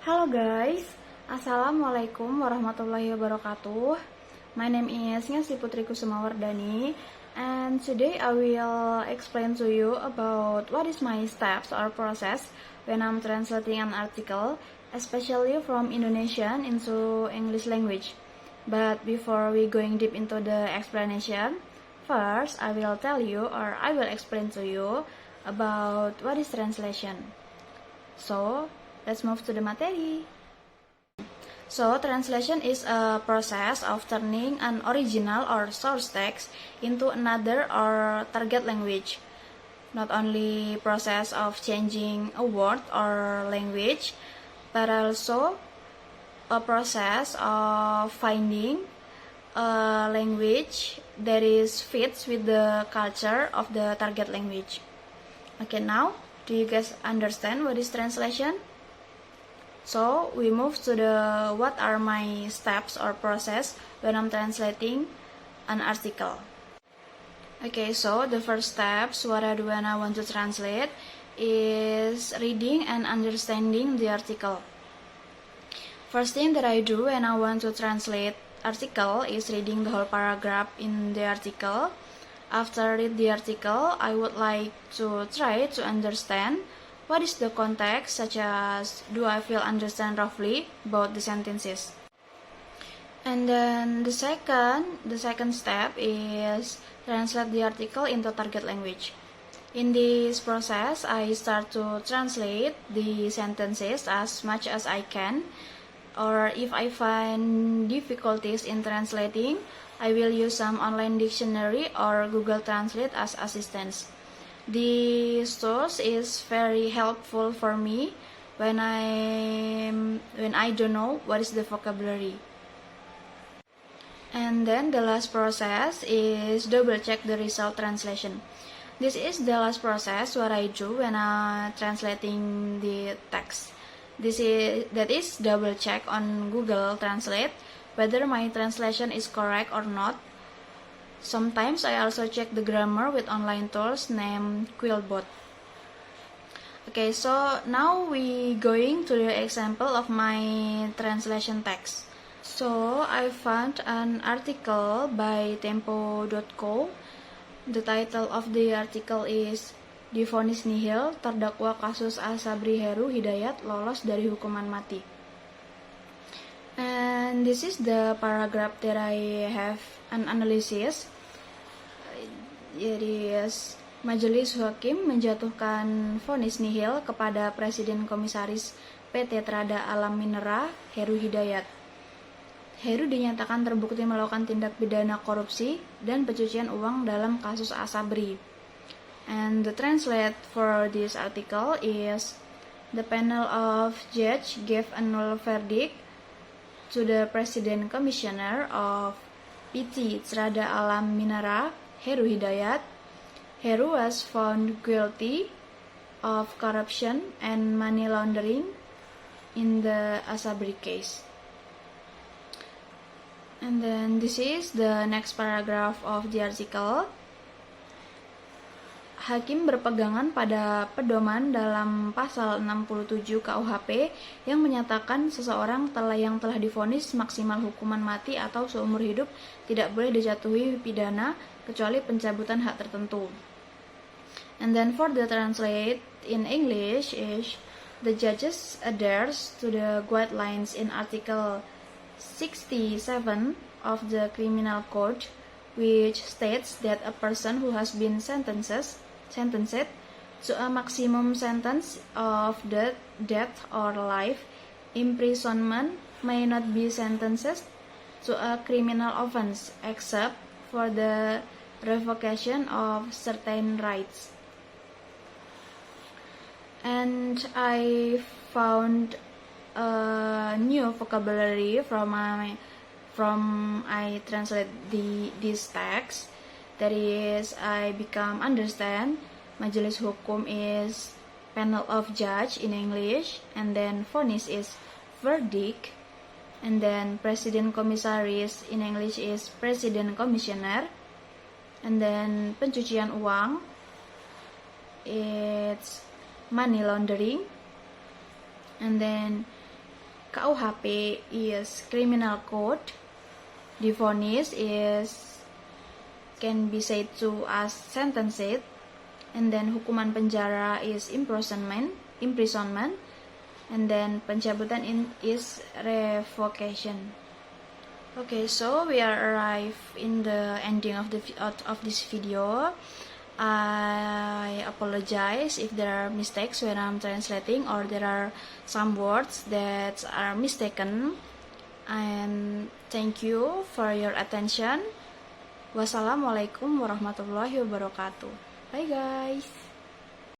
Hello guys, Assalamualaikum warahmatullahi wabarakatuh. My name is Nyasi Putri Kusumawardani, and today I will explain to you about what is my steps or process when I'm translating an article, especially from Indonesian into English language. But before we going deep into the explanation, first I will tell you or I will explain to you about what is translation. So, let's move to the material. So, translation is a process of turning an original or source text into another or target language. Not only process of changing a word or language, but also a process of finding a language that is fits with the culture of the target language. Okay, now, do you guys understand what is translation? So we move to the what are my steps or process when I'm translating an article. Okay, so the first steps what I do when I want to translate is reading and understanding the article. First thing that I do when I want to translate article is reading the whole paragraph in the article. After read the article, I would like to try to understand what is the context, such as do I feel understand roughly about the sentences. And then the second step is translate the article into target language. In this process, I start to translate the sentences as much as I can, or if I find difficulties in translating, I will use some online dictionary or Google Translate as assistance. This tools is very helpful for me when I don't know what is the vocabulary. And then the last process is double check the result translation. This is the last process what I do when I'm translating the text. That is double check on Google Translate whether my translation is correct or not. Sometimes I also check the grammar with online tools named Quillbot. Okay, so now we going to the example of my translation text. So I found an article by tempo.co. The title of the article is Divonis nihil, terdakwa kasus Asabri Heru Hidayat lolos dari hukuman mati. And this is the paragraph that I have an analysis. Jadi Majelis Hakim menjatuhkan vonis nihil kepada Presiden Komisaris PT Trada Alam Minera Heru Hidayat. Heru dinyatakan terbukti melakukan tindak pidana korupsi dan pencucian uang dalam kasus Asabri. And the translate for this article is the panel of judge gave a null verdict to the President Commissioner of PT Trada Alam Minera Heru Hidayat. Heru was found guilty of corruption and money laundering in the Asabri case. And then this is the next paragraph of the article. Hakim berpegangan pada pedoman dalam pasal 67 KUHP yang menyatakan seseorang yang telah divonis maksimal hukuman mati atau seumur hidup tidak boleh dijatuhi pidana kecuali pencabutan hak tertentu. And then for the translate in English is the judges adheres to the guidelines in Article 67 of the Criminal Code, which states that a person who has been sentenced to a maximum sentence of death or life imprisonment may not be sentenced to a criminal offense except for the revocation of certain rights. And I found a new vocabulary from I translate this text. That is, I become understand Majelis Hukum is panel of judge in English, and then vonis is verdict, and then President Komisaris in English is President Commissioner, and then pencucian uang it's money laundering, and then KUHP is criminal code. Divonis is can be said to as sentenced, and then hukuman penjara is imprisonment, and then pencabutan is revocation. Okay, so we are arrived in the ending of this video. I apologize if there are mistakes when I'm translating or there are some words that are mistaken, and thank you for your attention. Wassalamualaikum warahmatullahi wabarakatuh. Bye guys.